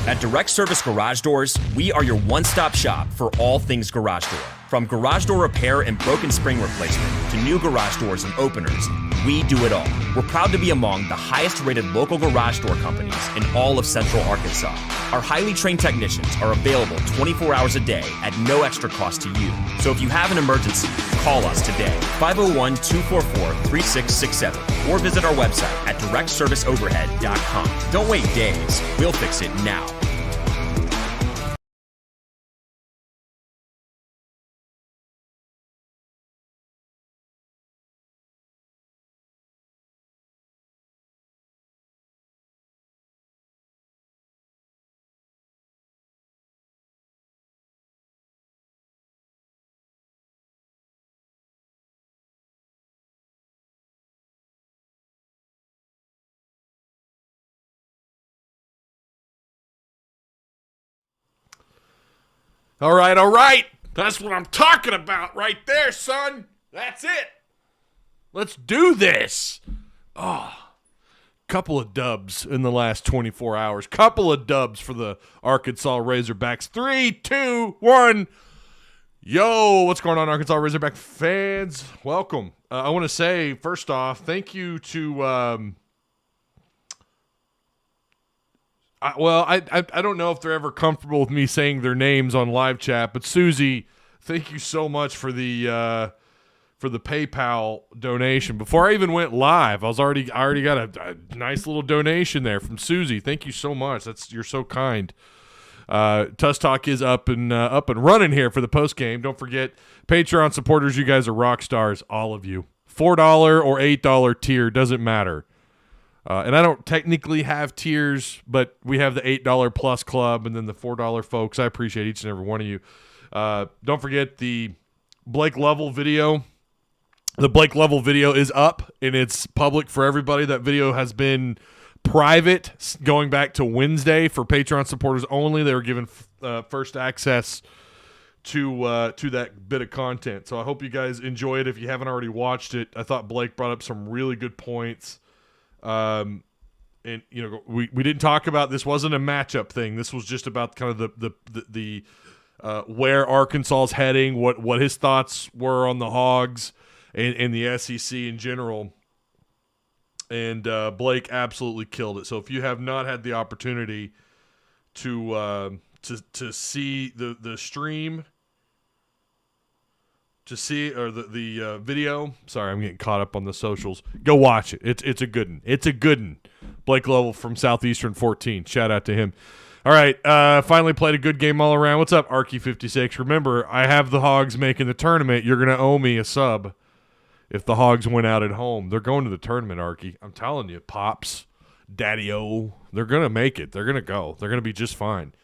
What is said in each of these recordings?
At Direct Service Garage Doors, we are your one-stop shop for all things garage door. From garage door repair and broken spring replacement to new garage doors and openers, we do it all. We're proud to be among the highest-rated local garage door companies in all of Central Arkansas. Our highly trained technicians are available 24 hours a day at no extra cost to you. So if you have an emergency, call us today, 501-244-3667, or visit our website at directserviceoverhead.com. Don't wait days. We'll fix it now. All right. That's what I'm talking about right there, son. That's it. Let's do this. Oh, couple of dubs in the last 24 hours. Couple of dubs for the Arkansas Razorbacks. 3, 2, 1. Yo, what's going on, Arkansas Razorback fans? Welcome. I want to say, first off, thank you to I don't know if they're ever comfortable with me saying their names on live chat, but Susie, thank you so much for the PayPal donation. Before I even went live, I already got a nice little donation there from Susie. Thank you so much. You're so kind. Tuss Talk is up and running here for the post game. Don't forget, Patreon supporters, you guys are rock stars, all of you. $4 or $8 tier doesn't matter. And I don't technically have tiers, but we have the $8 plus club and then the $4 folks. I appreciate each and every one of you. Don't forget the Blake Level video. The Blake Level video is up and it's public for everybody. That video has been private going back to Wednesday for Patreon supporters only. They were given first access to that bit of content. So I hope you guys enjoy it. If you haven't already watched it, I thought Blake brought up some really good points. And you know, we didn't talk about, this wasn't a matchup thing. This was just about kind of the where Arkansas is heading, what his thoughts were on the Hogs and the SEC in general. And Blake absolutely killed it. So if you have not had the opportunity to see the stream, to see, or the video. Sorry, I'm getting caught up on the socials. Go watch it. It's a good one. It's a good one. Blake Level from Southeastern 14. Shout out to him. All right, finally played a good game all around. What's up, Arky56? Remember, I have the Hogs making the tournament. You're going to owe me a sub if the Hogs went out at home. They're going to the tournament, Arky. I'm telling you, Pops, Daddy-O, they're going to make it. They're going to go. They're going to be just fine.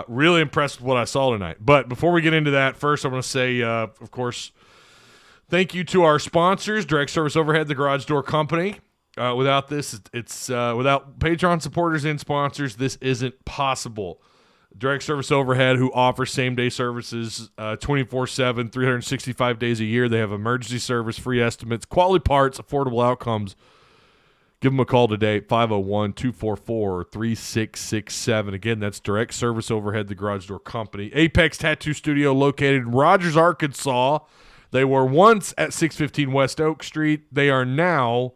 Really impressed with what I saw tonight. But before we get into that, first I want to say, of course, thank you to our sponsors, Direct Service Overhead, the Garage Door Company. Without this, without Patreon supporters and sponsors, this isn't possible. Direct Service Overhead, who offers same-day services 24/7, 365 days a year. They have emergency service, free estimates, quality parts, affordable outcomes. Give them a call today, 501-244-3667. Again, that's Direct Service Overhead, the Garage Door Company. Apex Tattoo Studio located in Rogers, Arkansas. They were once at 615 West Oak Street. They are now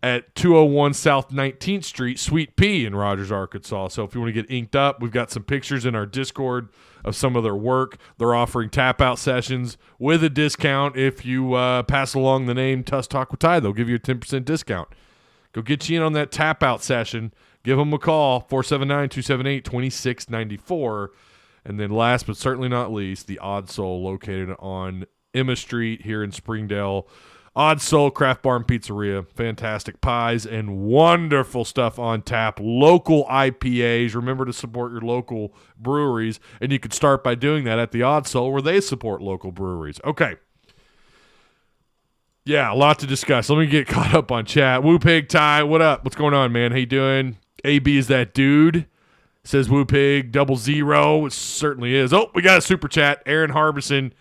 at 201 South 19th Street, Suite P in Rogers, Arkansas. So if you want to get inked up, we've got some pictures in our Discord of some of their work. They're offering tap-out sessions with a discount. If you pass along the name Tuss Talk with Ty, they'll give you a 10% discount. Go get you in on that tap-out session. Give them a call, 479-278-2694. And then last but certainly not least, the Odd Soul located on Emma Street here in Springdale. Odd Soul Craft Bar and Pizzaria. Fantastic pies and wonderful stuff on tap. Local IPAs. Remember to support your local breweries. And you could start by doing that at the Odd Soul where they support local breweries. Okay. Yeah, a lot to discuss. Let me get caught up on chat. Woo Pig Ty, what up? What's going on, man? How you doing? AB is that dude. Says Woo Pig 00. It certainly is. Oh, we got a super chat. Aaron Harbison.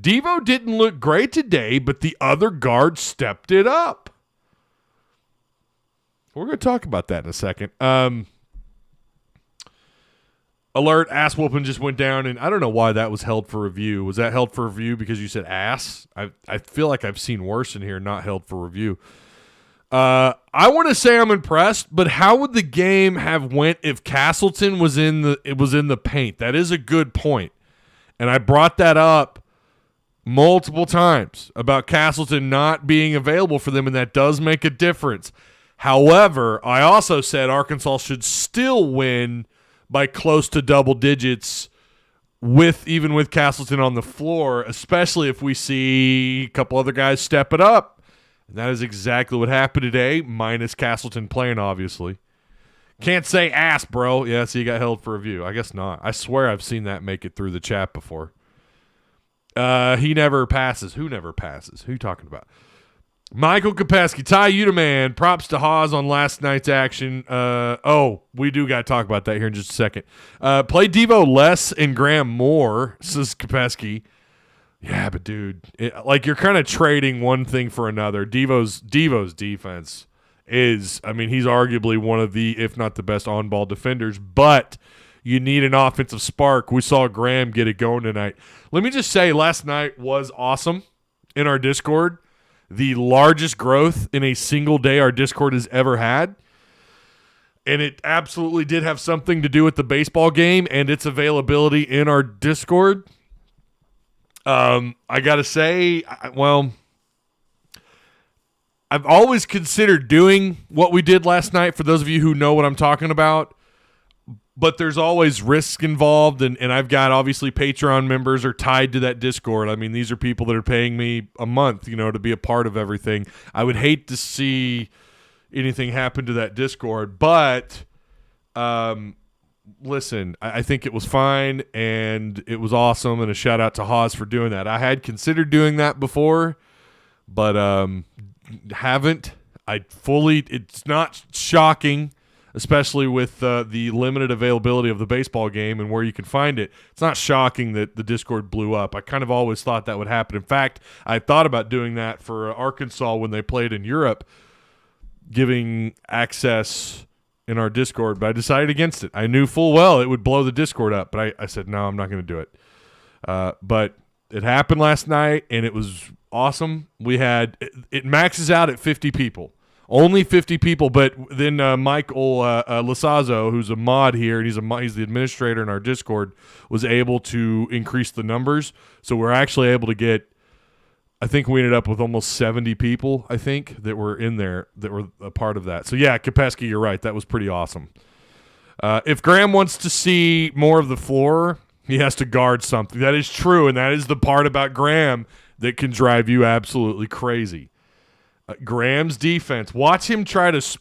Devo didn't look great today, but the other guard stepped it up. We're going to talk about that in a second. Alert, ass whooping just went down, and I don't know why that was held for review. Was that held for review because you said ass? I feel like I've seen worse in here, not held for review. I want to say I'm impressed, but how would the game have went if Castleton was in the paint? That is a good point, and I brought that up multiple times about Castleton not being available for them, and that does make a difference. However, I also said Arkansas should still win by close to double digits even with Castleton on the floor, especially if we see a couple other guys step it up. And that is exactly what happened today, minus Castleton playing, obviously. Can't say ass, bro. Yeah, so you got held for review. I guess not. I swear I've seen that make it through the chat before. He never passes. Who never passes? Who are you talking about? Michael Kopesky, Ty Udaman, props to Haas on last night's action. We do got to talk about that here in just a second. Play Devo less and Graham more, says Kopesky. Yeah, but dude, you're kind of trading one thing for another. Devo's defense is, he's arguably one of the, if not the best on-ball defenders, but you need an offensive spark. We saw Graham get it going tonight. Let me just say, last night was awesome in our Discord. The largest growth in a single day our Discord has ever had. And it absolutely did have something to do with the baseball game and its availability in our Discord. I got to say, I've always considered doing what we did last night, for those of you who know what I'm talking about. But there's always risk involved, and I've got, obviously, Patreon members are tied to that Discord. These are people that are paying me a month, to be a part of everything. I would hate to see anything happen to that Discord, but listen, I think it was fine, and it was awesome, and a shout-out to Haas for doing that. I had considered doing that before, but haven't. It's not shocking, especially with the limited availability of the baseball game and where you can find it. It's not shocking that the Discord blew up. I kind of always thought that would happen. In fact, I thought about doing that for Arkansas when they played in Europe, giving access in our Discord, but I decided against it. I knew full well it would blow the Discord up, but I said, no, I'm not going to do it. But it happened last night, and it was awesome. It maxes out at 50 people. Only 50 people, but then Michael Lasazo, who's a mod here, and he's the administrator in our Discord, was able to increase the numbers. So we're actually able to get, I think we ended up with almost 70 people, I think, that were in there that were a part of that. So, yeah, Kopesky, you're right. That was pretty awesome. If Graham wants to see more of the floor, he has to guard something. That is true, and that is the part about Graham that can drive you absolutely crazy. Graham's defense. Watch him try to set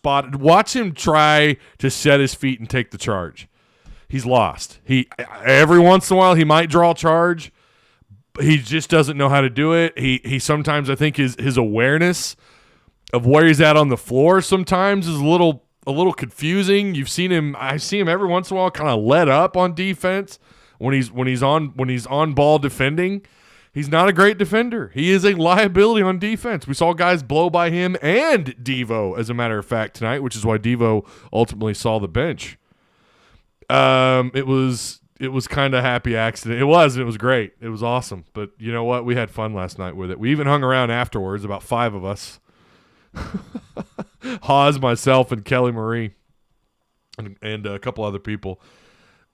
his feet and take the charge. He's lost. Every once in a while he might draw a charge, but he just doesn't know how to do it. He sometimes, I think, his awareness of where he's at on the floor sometimes is a little confusing. You've seen him. I see him every once in a while kind of let up on defense when he's on ball defending. He's not a great defender. He is a liability on defense. We saw guys blow by him and Devo, as a matter of fact, tonight, which is why Devo ultimately saw the bench. It was kind of a happy accident. It was great. It was awesome. But you know what? We had fun last night with it. We even hung around afterwards, about 5 of us. Haas, myself, and Kelly Marie, and a couple other people.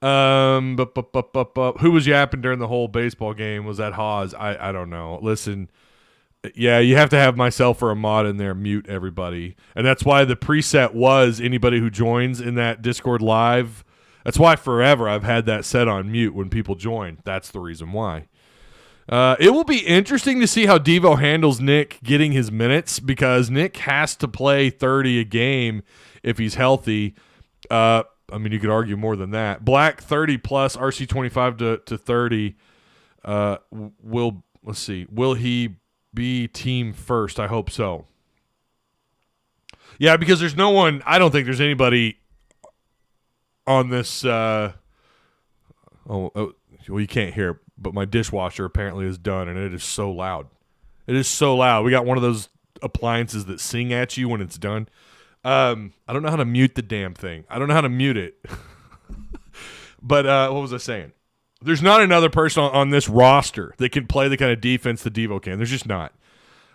Who was yapping during the whole baseball game? Was that Haas? I don't know. Listen, yeah, you have to have myself or a mod in there mute everybody, and that's why the preset was anybody who joins in that Discord live. That's why forever I've had that set on mute when people join. That's the reason why. It will be interesting to see how Devo handles Nick getting his minutes, because Nick has to play 30 a game if he's healthy. You could argue more than that. Black 30 plus, RC 25 to 30. Will he be team first? I hope so. Yeah, because there's no one. I don't think there's anybody on this. You can't hear it, but my dishwasher apparently is done, and it is so loud. It is so loud. We got one of those appliances that sing at you when it's done. I don't know how to mute the damn thing. I don't know how to mute it. But what was I saying? There's not another person on this roster that can play the kind of defense that Devo can. There's just not.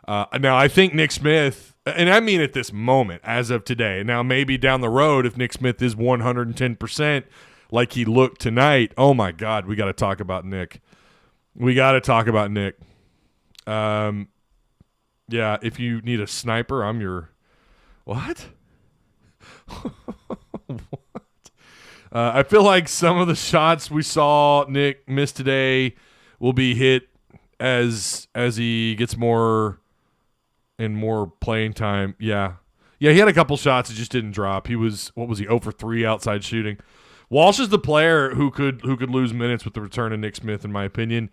Now, I think Nick Smith, and I mean at this moment, as of today. Now, maybe down the road, if Nick Smith is 110% like he looked tonight, oh, my God, we got to talk about Nick. Yeah, if you need a sniper, I'm your – what? What? I feel like some of the shots we saw Nick miss today will be hit as he gets more and more playing time. Yeah, he had a couple shots that just didn't drop. He was 0 for 3 outside shooting. Walsh is the player who could lose minutes with the return of Nick Smith, in my opinion.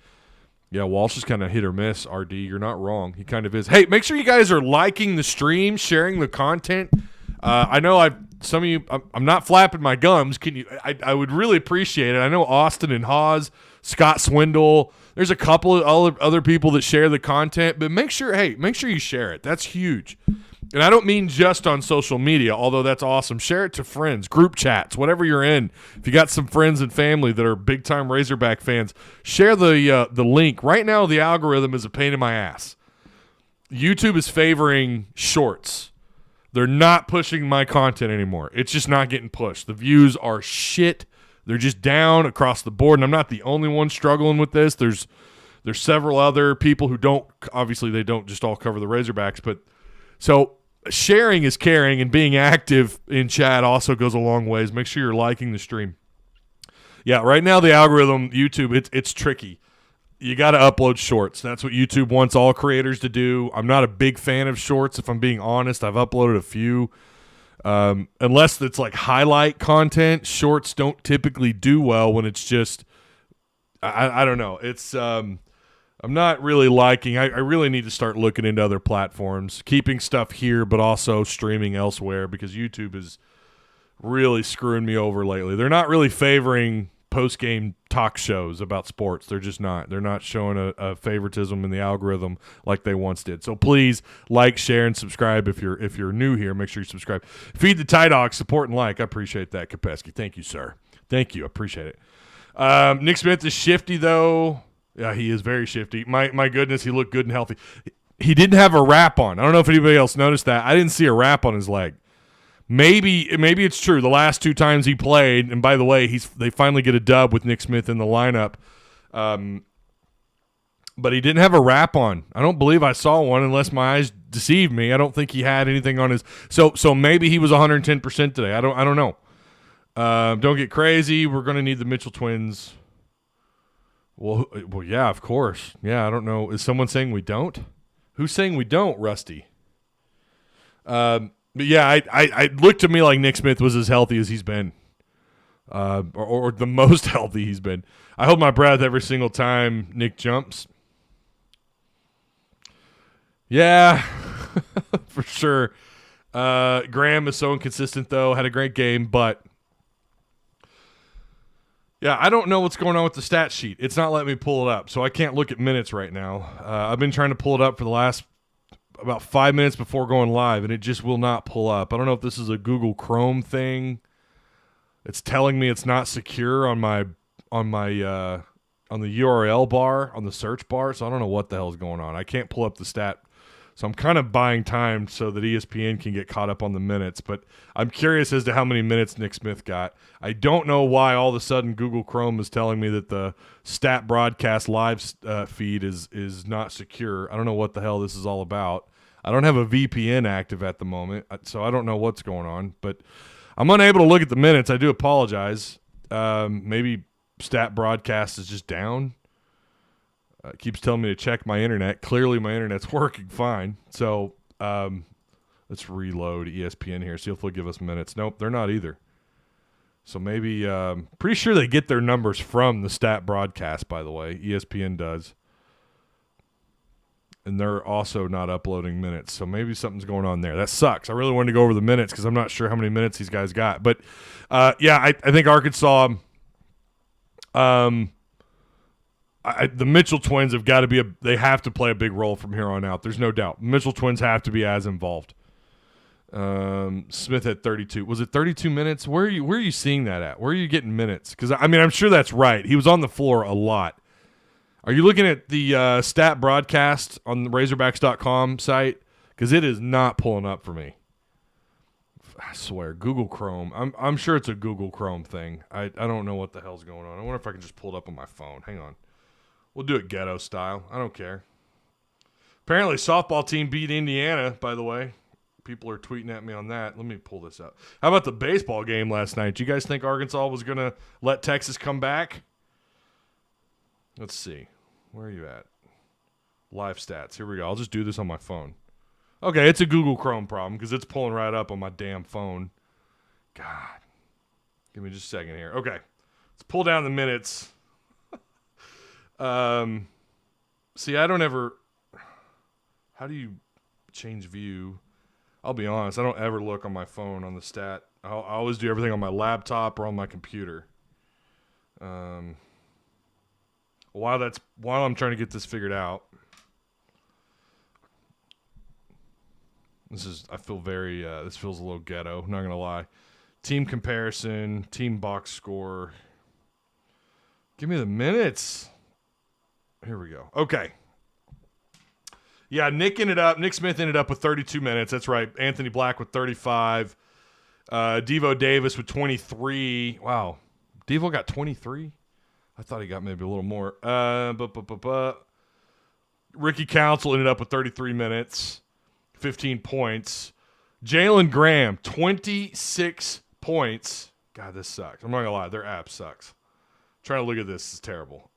Yeah, Walsh is kind of hit or miss, RD. You're not wrong. He kind of is. Hey, make sure you guys are liking the stream, sharing the content. I know some of you, I'm not flapping my gums. I would really appreciate it. I know Austin and Haas, Scott Swindle, there's a couple of other people that share the content, but make sure you share it. That's huge. And I don't mean just on social media, although that's awesome. Share it to friends, group chats, whatever you're in. If you got some friends and family that are big-time Razorback fans, share the link. Right now, the algorithm is a pain in my ass. YouTube is favoring shorts. They're not pushing my content anymore. It's just not getting pushed. The views are shit. They're just down across the board, and I'm not the only one struggling with this. There's several other people who don't – obviously, they don't just all cover the Razorbacks. But so sharing is caring, and being active in chat also goes a long ways. Make sure you're liking the stream. Yeah, right now the algorithm, YouTube, it's tricky. You got to upload shorts. That's what YouTube wants all creators to do. I'm not a big fan of shorts, if I'm being honest. I've uploaded a few. Unless it's like highlight content, shorts don't typically do well when it's just I don't know. It's I'm not really liking. I really need to start looking into other platforms, keeping stuff here, but also streaming elsewhere, because YouTube is really screwing me over lately. They're not really favoring post-game talk shows about sports. They're just not. They're not showing a favoritism in the algorithm like they once did. So please like, share, and subscribe if you're new here. Make sure you subscribe. Feed the Tie Dog, support and like. I appreciate that, Kopesky. Thank you, sir. Thank you. I appreciate it. Nick Smith is shifty, though. Yeah, he is very shifty. My goodness, he looked good and healthy. He didn't have a wrap on. I don't know if anybody else noticed that. I didn't see a wrap on his leg. Maybe it's true. The last 2 times he played, and by the way, they finally get a dub with Nick Smith in the lineup, but he didn't have a wrap on. I don't believe I saw one, unless my eyes deceived me. I don't think he had anything on his. So maybe he was 110% today. I don't know. Don't get crazy. We're gonna need the Mitchell twins. Well, yeah, of course. Yeah, I don't know. Is someone saying we don't? Who's saying we don't, Rusty? But yeah, I looked to me like Nick Smith was as healthy as he's been, or the most healthy he's been. I hold my breath every single time Nick jumps. Yeah, for sure. Graham is so inconsistent, though. Had a great game, but yeah, I don't know what's going on with the stat sheet. It's not letting me pull it up, so I can't look at minutes right now. I've been trying to pull it up for the last about 5 minutes before going live, and it just will not pull up. I don't know if this is a Google Chrome thing. It's telling me it's not secure on the URL bar, on the search bar, so I don't know what the hell is going on. I can't pull up the stat, so I'm kind of buying time so that ESPN can get caught up on the minutes, but I'm curious as to how many minutes Nick Smith got. I don't know why all of a sudden Google Chrome is telling me that the stat broadcast live feed is not secure. I don't know what the hell this is all about. I don't have a VPN active at the moment, so I don't know what's going on, but I'm unable to look at the minutes. I do apologize. Maybe stat broadcast is just down. It keeps telling me to check my internet. Clearly my internet's working fine. So let's reload ESPN here, see if they'll give us minutes. Nope, they're not either. So maybe pretty sure they get their numbers from the stat broadcast, by the way. ESPN does. And they're also not uploading minutes, so maybe something's going on there. That sucks. I really wanted to go over the minutes because I'm not sure how many minutes these guys got. But, yeah, I think Arkansas the Mitchell twins have got to be they have to play a big role from here on out. There's no doubt. Mitchell twins have to be as involved. Smith had 32. Was it 32 minutes? Where are you seeing that at? Where are you getting minutes? Because I mean, I'm sure that's right. He was on the floor a lot. Are you looking at the stat broadcast on the Razorbacks.com site? Because it is not pulling up for me. I swear, Google Chrome. I'm sure it's a Google Chrome thing. I don't know what the hell's going on. I wonder if I can just pull it up on my phone. Hang on. We'll do it ghetto style. I don't care. Apparently, softball team beat Indiana, by the way. People are tweeting at me on that. Let me pull this up. How about the baseball game last night? Do you guys think Arkansas was going to let Texas come back? Let's see. Where are you at? Live stats. Here we go. I'll just do this on my phone. Okay, it's a Google Chrome problem because it's pulling right up on my damn phone. God. Give me just a second here. Okay. Let's pull down the minutes. See, I don't ever... How do you change view? I'll be honest. I don't ever look on my phone on the stat. I always do everything on my laptop or on my computer. While I'm trying to get this figured out, I feel very, this feels a little ghetto, not going to lie. Team comparison, team box score. Give me the minutes. Here we go. Okay. Yeah, Nick Smith ended up with 32 minutes. That's right. Anthony Black with 35. Devo Davis with 23. Wow. Devo got 23? I thought he got maybe a little more. Ricky Council ended up with 33 minutes, 15 points. Jalen Graham, 26 points. God, this sucks. I'm not going to lie. Their app sucks. Trying to look at this is terrible.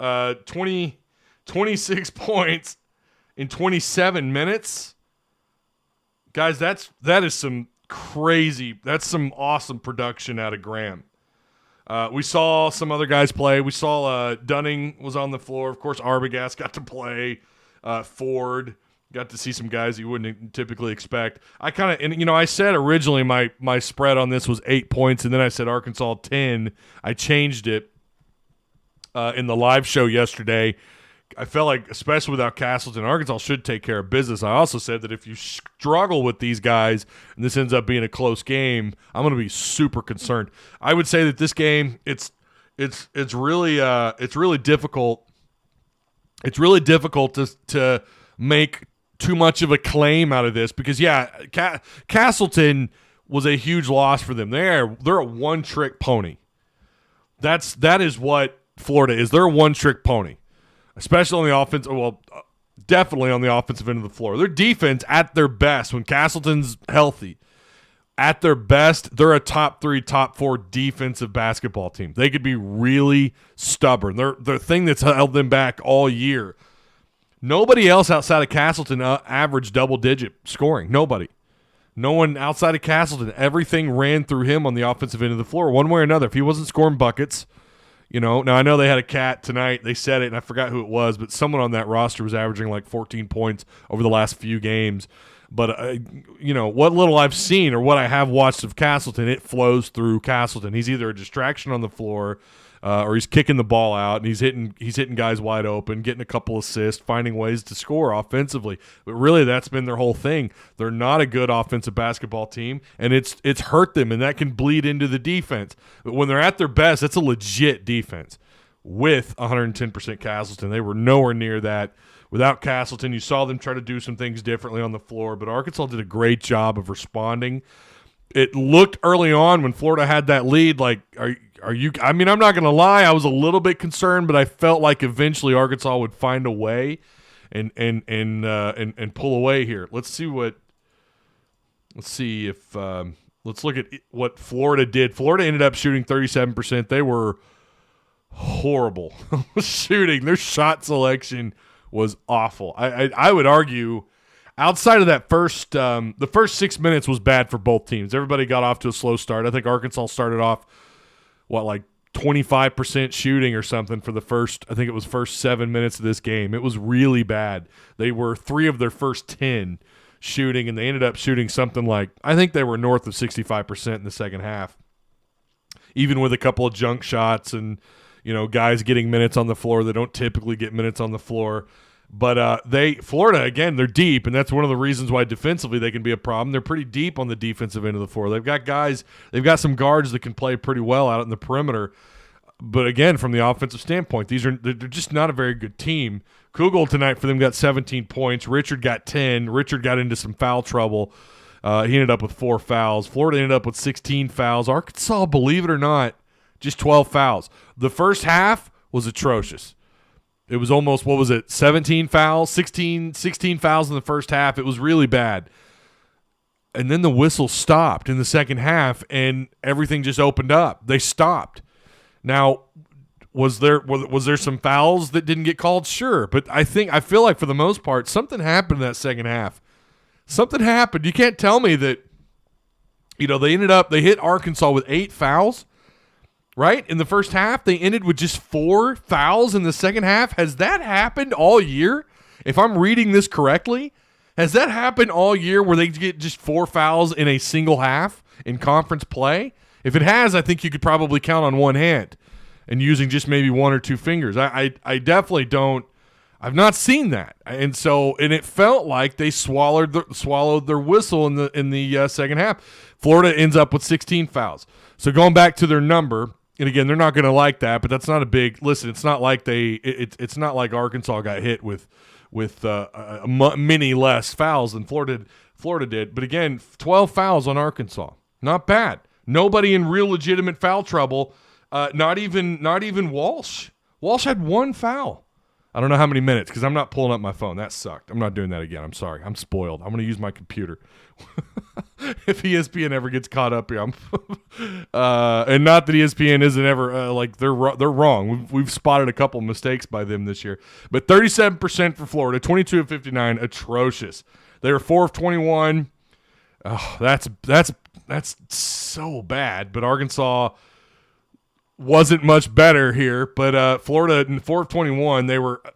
26 points in 27 minutes. Guys, that is some crazy, that's some awesome production out of Graham. We saw some other guys play. We saw Dunning was on the floor. Of course, Arbogast got to play. Ford got to see some guys you wouldn't typically expect. I said originally my spread on this was 8 points, and then I said Arkansas 10. I changed it in the live show yesterday. I felt like, especially without Castleton, Arkansas should take care of business. I also said that if you struggle with these guys and this ends up being a close game, I'm going to be super concerned. I would say that this game, it's really difficult. It's really difficult to make too much of a claim out of this because Castleton was a huge loss for them. They're a one-trick pony. That is what Florida is. They're a one-trick pony. Especially on the offense, definitely on the offensive end of the floor. Their defense at their best, when Castleton's healthy, at their best, they're a top 3, top 4 defensive basketball team. They could be really stubborn. They're the thing that's held them back all year. Nobody else outside of Castleton averaged double-digit scoring. Nobody. No one outside of Castleton. Everything ran through him on the offensive end of the floor, one way or another. If he wasn't scoring buckets. Now I know they had a cat tonight. They said it, and I forgot who it was, but someone on that roster was averaging like 14 points over the last few games. But, what little I've seen or what I have watched of Castleton, it flows through Castleton. He's either a distraction on the floor or he's kicking the ball out, and he's hitting guys wide open, getting a couple assists, finding ways to score offensively. But really, that's been their whole thing. They're not a good offensive basketball team, and it's hurt them, and that can bleed into the defense. But when they're at their best, that's a legit defense. With 110% Castleton, they were nowhere near that. Without Castleton, you saw them try to do some things differently on the floor, but Arkansas did a great job of responding. It looked early on when Florida had that lead like, are you? I mean, I'm not going to lie. I was a little bit concerned, but I felt like eventually Arkansas would find a way and pull away here. Let's look at what Florida did. Florida ended up shooting 37%. They were horrible shooting. Their shot selection was awful. I would argue outside of that the first 6 minutes was bad for both teams. Everybody got off to a slow start. I think Arkansas started off, 25% shooting or something for the first 7 minutes of this game. It was really bad. They were 3 of their first 10 shooting, and they ended up shooting something like, I think they were north of 65% in the second half, even with a couple of junk shots and, guys getting minutes on the floor that don't typically get minutes on the floor. But Florida, again, they're deep, and that's one of the reasons why defensively they can be a problem. They're pretty deep on the defensive end of the floor. They've got some guards that can play pretty well out in the perimeter. But again, from the offensive standpoint, they're just not a very good team. Kugel tonight for them got 17 points. Richard got 10. Richard got into some foul trouble. He ended up with 4 fouls. Florida ended up with 16 fouls. Arkansas, believe it or not, just 12 fouls. The first half was atrocious. It was almost, 17 fouls, 16 fouls in the first half. It was really bad. And then the whistle stopped in the second half, and everything just opened up. They stopped. Now, was there some fouls that didn't get called? Sure. But I feel like for the most part, something happened in that second half. Something happened. You can't tell me that, they hit Arkansas with 8 fouls. Right? In the first half, they ended with just 4 fouls in the second half. Has that happened all year? If I'm reading this correctly, has that happened all year where they get just 4 fouls in a single half in conference play? If it has, I think you could probably count on one hand and using just maybe 1 or 2 fingers. I definitely don't. I've not seen that. And it felt like they swallowed their whistle in the second half. Florida ends up with 16 fouls. So going back to their number, and again, they're not going to like that, but that's not a big listen. It's not like it's not like Arkansas got hit with many less fouls than Florida did. But again, 12 fouls on Arkansas, not bad. Nobody in real legitimate foul trouble. Not even Walsh. Walsh had 1 foul. I don't know how many minutes because I'm not pulling up my phone. That sucked. I'm not doing that again. I'm sorry. I'm spoiled. I'm going to use my computer. If ESPN ever gets caught up here, and not that ESPN isn't ever they're wrong. We've spotted a couple mistakes by them this year, but 37% for Florida, 22 of 59, atrocious. They were 4 of 21. Oh, that's so bad. But Arkansas wasn't much better here, but Florida in 4 of 21,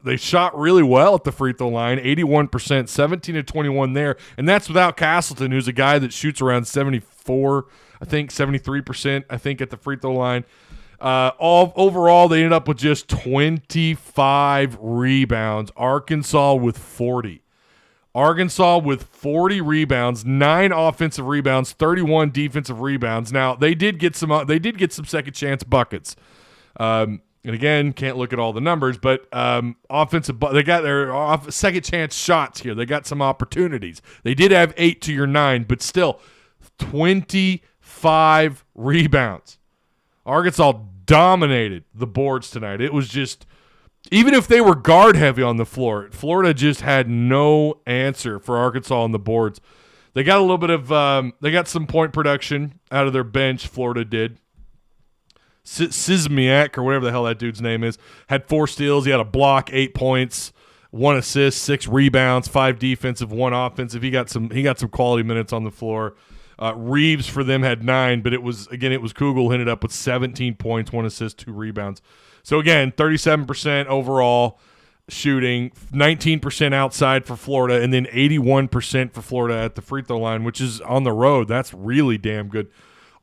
they shot really well at the free throw line, 81%, 17 of 21 there, and that's without Castleton, who's a guy that shoots around 74, I think 73%, I think at the free throw line. Overall, they ended up with just 25 rebounds. Arkansas with 40. Arkansas with 40 rebounds, 9 offensive rebounds, 31 defensive rebounds. Now they did get some second chance buckets. And again, can't look at all the numbers, but they got their second chance shots here. They got some opportunities. They did have 8 to your 9, but still 25 rebounds. Arkansas dominated the boards tonight. It was just, even if they were guard heavy on the floor, Florida just had no answer for Arkansas on the boards. They got a little bit of they got some point production out of their bench. Florida did. Sismiak, or whatever the hell that dude's name is, had 4 steals. He had a block, 8 points, 1 assist, 6 rebounds, 5 defensive, 1 offensive. He got some quality minutes on the floor. Reeves for them had 9, but it was Kugel ended up with 17 points, 1 assist, 2 rebounds. So again, 37% overall shooting, 19% outside for Florida, and then 81% for Florida at the free throw line, which is on the road. That's really damn good.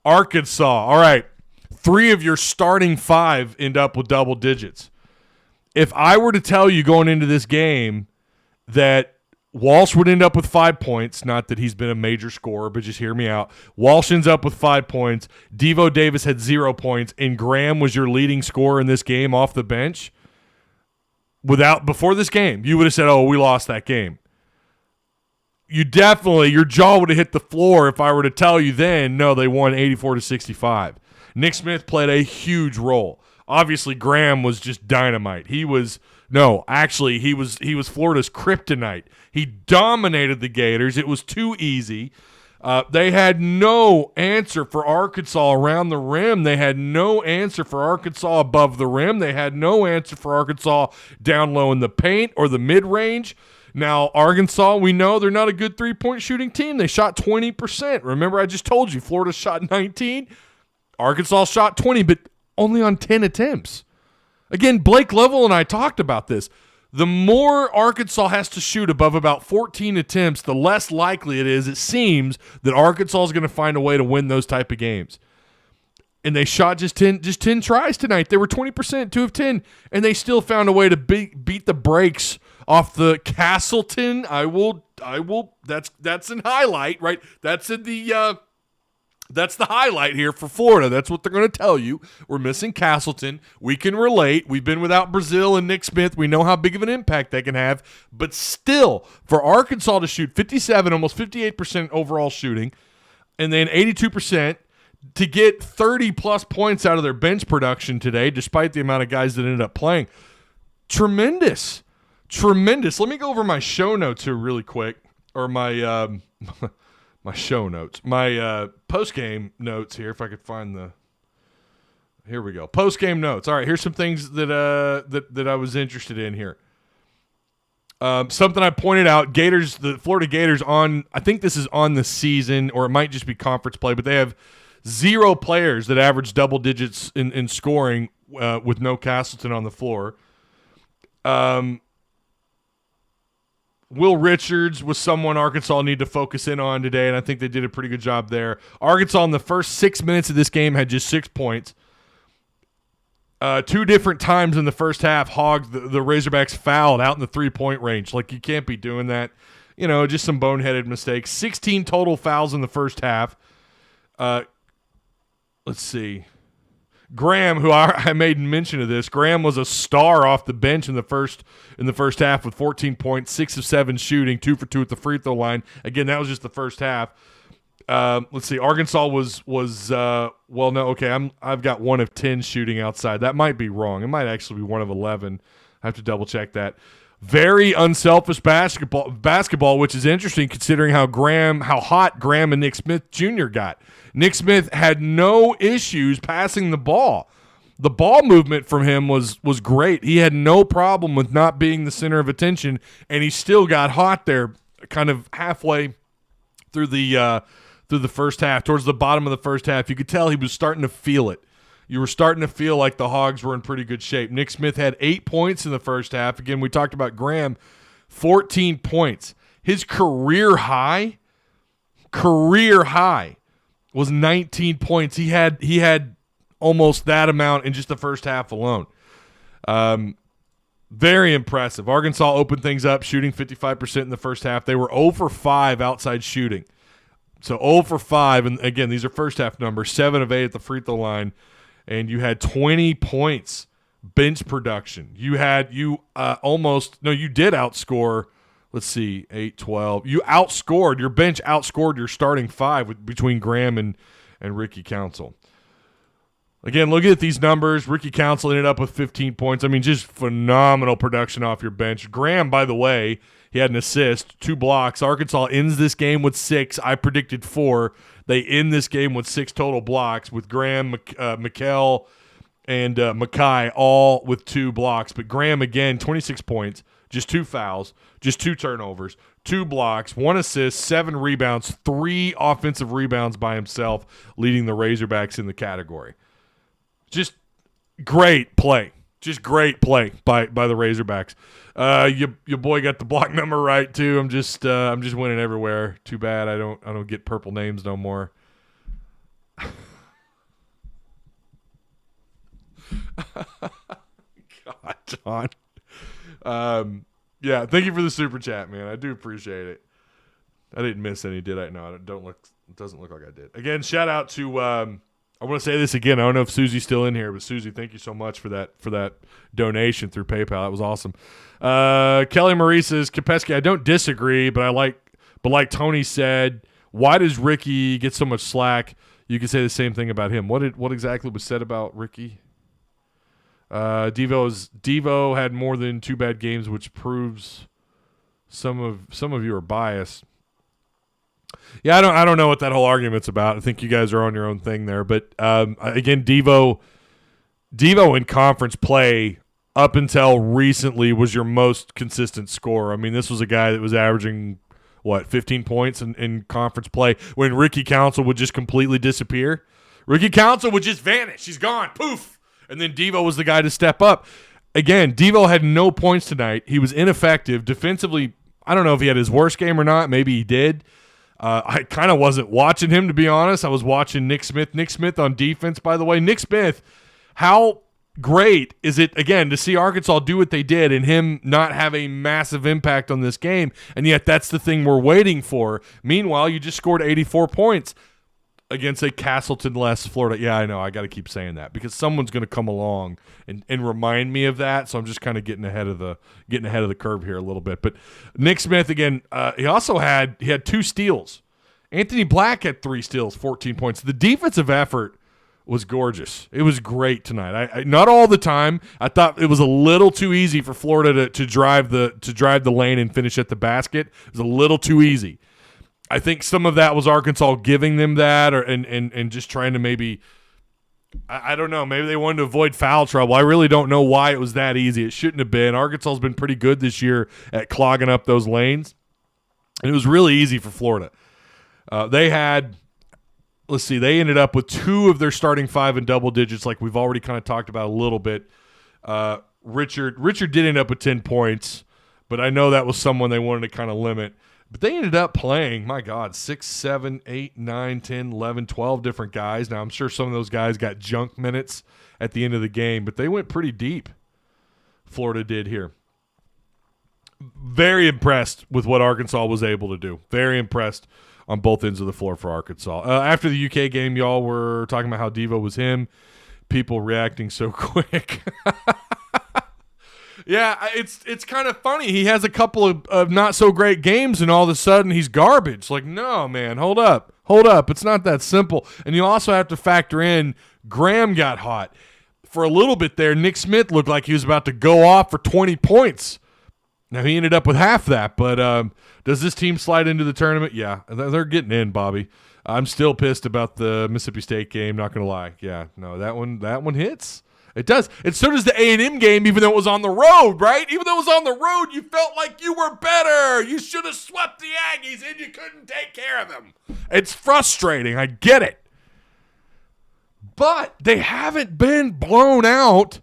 Arkansas, all right, 3 of your starting 5 end up with double digits. If I were to tell you going into this game that Walsh would end up with 5 points, not that he's been a major scorer, but just hear me out. Walsh ends up with 5 points. Devo Davis had 0 points, and Graham was your leading scorer in this game off the bench. Before this game, you would have said, "Oh, we lost that game." Your jaw would have hit the floor if I were to tell you then, no, they won 84-65. Nick Smith played a huge role. Obviously, Graham was just dynamite. He was Florida's kryptonite. He dominated the Gators. It was too easy. They had no answer for Arkansas around the rim. They had no answer for Arkansas above the rim. They had no answer for Arkansas down low in the paint or the mid-range. Now, Arkansas, we know they're not a good three-point shooting team. They shot 20%. Remember, I just told you, Florida shot 19. Arkansas shot 20, but only on 10 attempts. Again, Blake Level and I talked about this. The more Arkansas has to shoot above about 14 attempts, the less likely it seems, that Arkansas is going to find a way to win those type of games. And they shot just 10 tries tonight. They were 20%, 2 of 10, and they still found a way to beat the brakes off the Castleton. I will. That's in highlight, right? That's in the. That's the highlight here for Florida. That's what they're going to tell you. We're missing Castleton. We can relate. We've been without Brazil and Nick Smith. We know how big of an impact they can have. But still, for Arkansas to shoot 57, almost 58% overall shooting, and then 82% to get 30-plus points out of their bench production today, despite the amount of guys that ended up playing. Tremendous. Let me go over my show notes here really quick, or my my show notes, my post-game notes here, if I could find the – here we go. Post-game notes. All right, here's some things that I was interested in here. Something I pointed out, Gators, the Florida Gators on – I think this is on the season, or it might just be conference play, but they have 0 players that average double digits in scoring with no Castleton on the floor. Will Richards was someone Arkansas needed to focus in on today, and I think they did a pretty good job there. Arkansas in the first 6 minutes of this game had just 6 points. 2 different times in the first half, Hogs, the Razorbacks fouled out in the three-point range. Like, you can't be doing that. You know, just some boneheaded mistakes. 16 total fouls in the first half. Let's see. Graham, who I made mention of this, Graham was a star off the bench in the first half with 14 points, 6 of 7 shooting, 2 for 2 at the free throw line. Again, that was just the first half. Let's see. Arkansas I've got 1 of 10 shooting outside. That might be wrong. It might actually be 1 of 11. I have to double check that. Very unselfish basketball, which is interesting considering how hot Graham and Nick Smith Jr. got. Nick Smith had no issues passing the ball. The ball movement from him was great. He had no problem with not being the center of attention, and he still got hot there kind of halfway through the first half. Towards the bottom of the first half, you could tell he was starting to feel it. You were starting to feel like the Hogs were in pretty good shape. Nick Smith had 8 points in the first half. Again, we talked about Graham, 14 points. His career high was 19 points. He had almost that amount in just the first half alone. Very impressive. Arkansas opened things up, shooting 55% in the first half. They were 0 for 5 outside shooting. So 0 for 5, and again, these are first half numbers, 7 of 8 at the free throw line, and you had 20 points bench production. You did outscore, let's see, 8, 12. Your bench outscored your starting 5 between Graham and Ricky Council. Again, looking at these numbers, Ricky Council ended up with 15 points. I mean, just phenomenal production off your bench. Graham, by the way, he had an assist, 2 blocks. Arkansas ends this game with 6. I predicted 4. They end this game with 6 total blocks with Graham, McKell, and Mackay all with 2 blocks. But Graham, again, 26 points, just 2 fouls, just 2 turnovers, 2 blocks, 1 assist, 7 rebounds, 3 offensive rebounds by himself, leading the Razorbacks in the category. Just great play. Just great play by the Razorbacks. Your boy got the block number right too. I'm just winning everywhere. Too bad I don't get purple names no more. God, John. Yeah, thank you for the super chat, man. I do appreciate it. I didn't miss any, did I? No, it doesn't look like I did. Again, shout out to I want to say this again. I don't know if Susie's still in here, but Susie, thank you so much for that donation through PayPal. That was awesome. Kelly Marie says, Kopeski, I don't disagree, but like Tony said, why does Ricky get so much slack? You could say the same thing about him. What exactly was said about Ricky? Devo had more than 2 bad games, which proves some of you are biased. Yeah, I don't know what that whole argument's about. I think you guys are on your own thing there. But again, Devo in conference play up until recently was your most consistent scorer. I mean, this was a guy that was averaging 15 points in conference play when Ricky Council would just completely disappear. Ricky Council would just vanish. He's gone. Poof. And then Devo was the guy to step up. Again, Devo had no points tonight. He was ineffective defensively. I don't know if he had his worst game or not. Maybe he did. I kind of wasn't watching him, to be honest. I was watching Nick Smith. Nick Smith on defense, by the way. Nick Smith, how great is it, again, to see Arkansas do what they did and him not have a massive impact on this game, and yet that's the thing we're waiting for. Meanwhile, you just scored 84 points against a Castleton-less Florida. Yeah, I know. I got to keep saying that because someone's going to come along and remind me of that, so I'm just kind of getting ahead of the curve here a little bit. But Nick Smith, again, he had 2 steals. Anthony Black had 3 steals, 14 points. The defensive effort was gorgeous. It was great tonight. I not all the time. I thought it was a little too easy for Florida to drive the lane and finish at the basket. It was a little too easy. I think some of that was Arkansas giving them that, and just trying to maybe, I don't know, maybe they wanted to avoid foul trouble. I really don't know why it was that easy. It shouldn't have been. Arkansas's been pretty good this year at clogging up those lanes, and it was really easy for Florida. They ended up with 2 of their starting 5 in double digits, like we've already kind of talked about a little bit. Richard did end up with 10 points, but I know that was someone they wanted to kind of limit. But they ended up playing, my God, 6, 7, 8, 9, 10, 11, 12 different guys. Now, I'm sure some of those guys got junk minutes at the end of the game, but they went pretty deep. Florida did here. Very impressed with what Arkansas was able to do. Very impressed on both ends of the floor for Arkansas. After the UK game, y'all were talking about how Devo was him. People reacting so quick. Yeah, it's kind of funny. He has a couple of not so great games, and all of a sudden he's garbage. Like, no, man, hold up. It's not that simple. And you also have to factor in Graham got hot. For a little bit there, Nick Smith looked like he was about to go off for 20 points. Now, he ended up with half that, but does this team slide into the tournament? Yeah, they're getting in, Bobby. I'm still pissed about the Mississippi State game, not going to lie. Yeah, no, that one hits. It does. And so does the A&M game, even though it was on the road, right? Even though it was on the road, you felt like you were better. You should have swept the Aggies, and you couldn't take care of them. It's frustrating. I get it. But they haven't been blown out.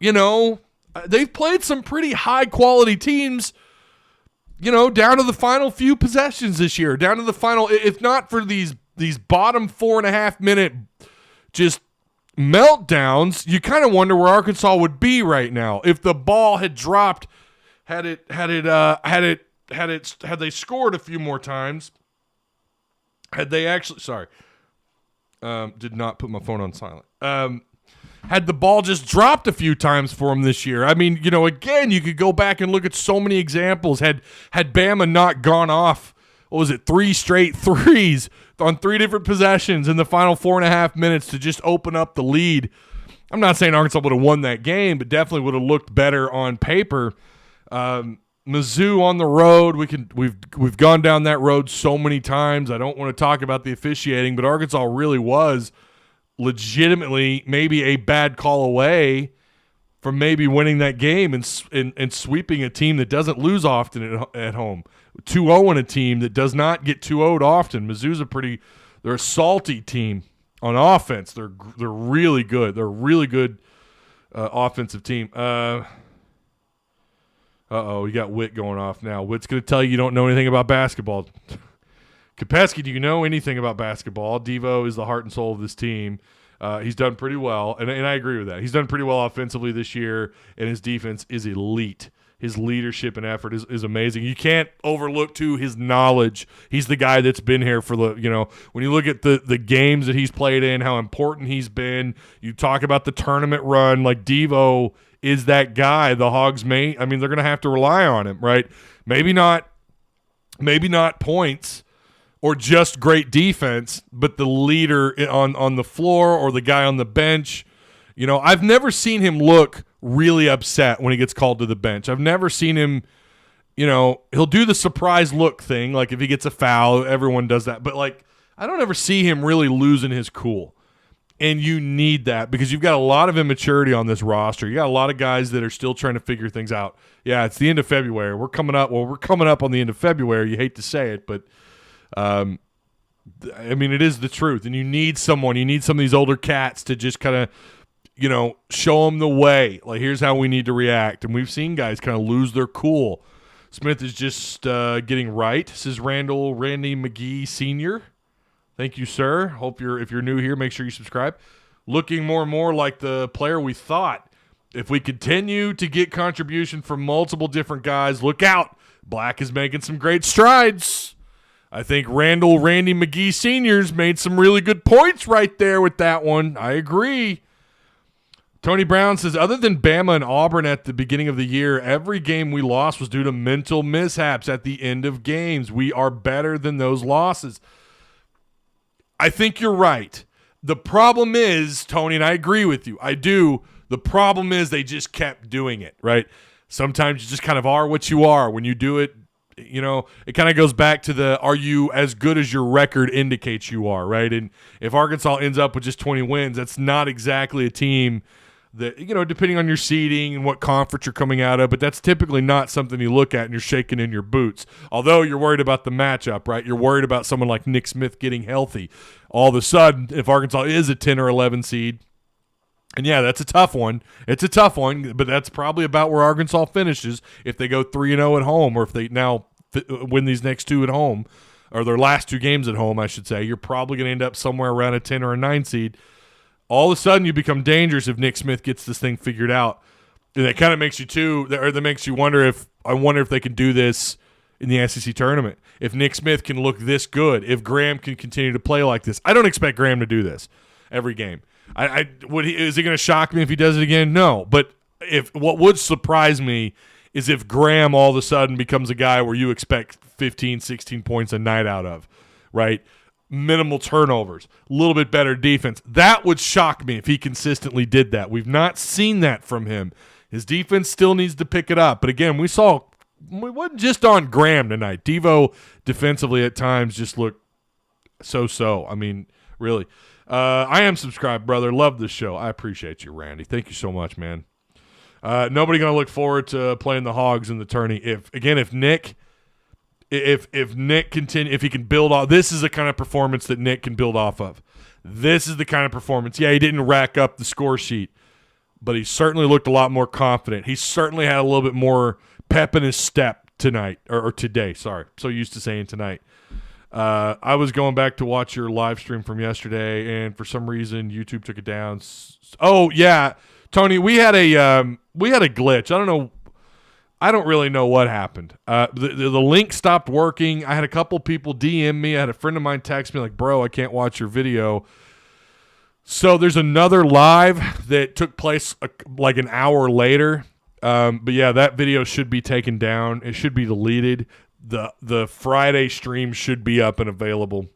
You know, they've played some pretty high-quality teams, you know, down to the final few possessions this year, down to the final, if not for these bottom 4.5-minute just meltdowns, you kind of wonder where Arkansas would be right now if the ball had dropped. Had they scored a few more times? Had they actually? Sorry, did not put my phone on silent. Had the ball just dropped a few times for them this year? I mean, you know, again, you could go back and look at so many examples. Had Bama not gone off, what was it, 3 straight threes on 3 different possessions in the final 4.5 minutes to just open up the lead. I'm not saying Arkansas would have won that game, but definitely would have looked better on paper. Mizzou on the road, we've gone down that road so many times. I don't want to talk about the officiating, but Arkansas really was legitimately maybe a bad call away from maybe winning that game and sweeping a team that doesn't lose often at home. 2-0 in a team that does not get 2-0'd often. Mizzou's they're a salty team on offense. They're really good. They're a really good offensive team. We got Witt going off now. Witt's going to tell you don't know anything about basketball. Kopetsky, do you know anything about basketball? Devo is the heart and soul of this team. He's done pretty well, and I agree with that. He's done pretty well offensively this year, and his defense is elite. His leadership and effort is amazing. You can't overlook, too, his knowledge. He's the guy that's been here for when you look at the games that he's played in, how important he's been. You talk about the tournament run, like Devo is that guy. The Hogs they're going to have to rely on him, right? Maybe not points or just great defense, but the leader on the floor or the guy on the bench. You know, I've never seen him look really upset when he gets called to the bench. I've never seen him, he'll do the surprise look thing. Like if he gets a foul, everyone does that. But like, I don't ever see him really losing his cool. And you need that because you've got a lot of immaturity on this roster. You got a lot of guys that are still trying to figure things out. Yeah, it's the end of February. We're coming up on the end of February. You hate to say it, but it is the truth. And you need some of these older cats to just kind of, show them the way. Like, here's how we need to react. And we've seen guys kind of lose their cool. Smith is just getting right. This is Randy McGee Sr. Thank you, sir. If you're new here, make sure you subscribe. looking more and more like the player we thought. If we continue to get contribution from multiple different guys, look out. Black is making some great strides. I think Randy McGee Sr.'s made some really good points right there with that one. I agree. Tony Brown says, other than Bama and Auburn at the beginning of the year, every game we lost was due to mental mishaps at the end of games. We are better than those losses. I think you're right. The problem is, Tony, and I agree with you, I do, the problem is they just kept doing it, right? Sometimes you just kind of are what you are. When you do it, you know, it kind of goes back to the are you as good as your record indicates you are, right? And if Arkansas ends up with just 20 wins, that's not exactly a team that, you know, depending on your seeding and what conference you're coming out of, but that's typically not something you look at and you're shaking in your boots. Although you're worried about the matchup, right? You're worried about someone like Nick Smith getting healthy. All of a sudden, if Arkansas is a 10 or 11 seed, and yeah, that's a tough one. It's a tough one, but that's probably about where Arkansas finishes if they go 3-0 at home, or if they now win these next two at home, or their last two games at home, I should say. You're probably going to end up somewhere around a 10 or a 9 seed. All of a sudden, you become dangerous if Nick Smith gets this thing figured out. And that kind of makes you that makes you wonder if they can do this in the SEC tournament. If Nick Smith can look this good, if Graham can continue to play like this. I don't expect Graham to do this every game. Is it going to shock me if he does it again? No. But what would surprise me is if Graham all of a sudden becomes a guy where you expect 15, 16 points a night out of, right? Minimal turnovers, a little bit better defense. That would shock me if he consistently did that. We've not seen that from him. His defense still needs to pick it up. But again, we wasn't just on Graham tonight. Devo defensively at times just looked so. I mean, really. I am subscribed, brother. Love this show. I appreciate you, Randy. Thank you so much, man. Nobody going to look forward to playing the Hogs in the tourney. If Nick he can build off, this is the kind of performance that Nick can build off of. This is the kind of performance. Yeah, he didn't rack up the score sheet, but he certainly looked a lot more confident. He certainly had a little bit more pep in his step tonight, or today. Sorry, so used to saying tonight. I was going back to watch your live stream from yesterday, and for some reason YouTube took it down. Oh yeah, Tony, we had a glitch. I don't really know what happened. The link stopped working. I had a couple people DM me. I had a friend of mine text me like, bro, I can't watch your video. So there's another live that took place like an hour later. But yeah, that video should be taken down. It should be deleted. The Friday stream should be up and available.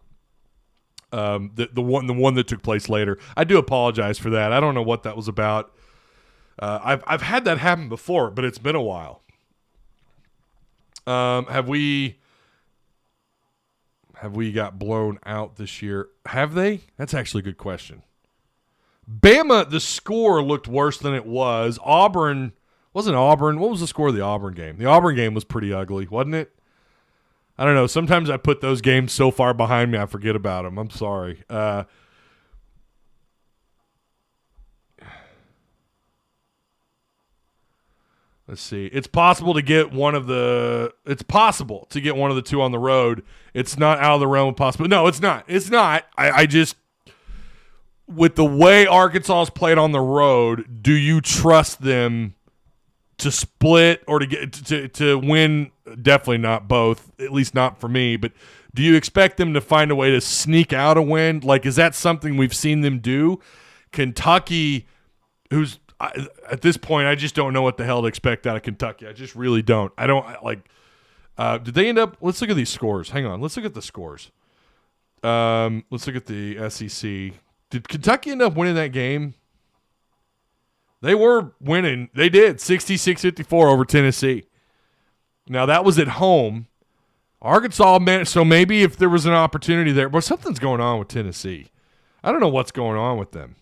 The one that took place later. I do apologize for that. I don't know what that was about. I've had that happen before, but it's been a while. Have we got blown out this year? Have they? That's actually a good question. Bama, the score looked worse than it was. Auburn, wasn't Auburn. What was the score of the Auburn game? The Auburn game was pretty ugly, wasn't it? I don't know. Sometimes I put those games so far behind me, I forget about them. I'm sorry. Let's see. It's possible to get one of the two on the road. It's not out of the realm of possibility. No, it's not. It's not. I just, with the way Arkansas's played on the road, do you trust them to split or to get to win? Definitely not both. At least not for me. But do you expect them to find a way to sneak out a win? Like, is that something we've seen them do? Kentucky, at this point, I just don't know what the hell to expect out of Kentucky. I just really don't. I don't like. Did they end up? Let's look at these scores. Hang on. Let's look at the scores. Let's look at the SEC. Did Kentucky end up winning that game? They were winning. They did 66-54 over Tennessee. Now that was at home. Arkansas, man. So maybe if there was an opportunity there, but something's going on with Tennessee. I don't know what's going on with them.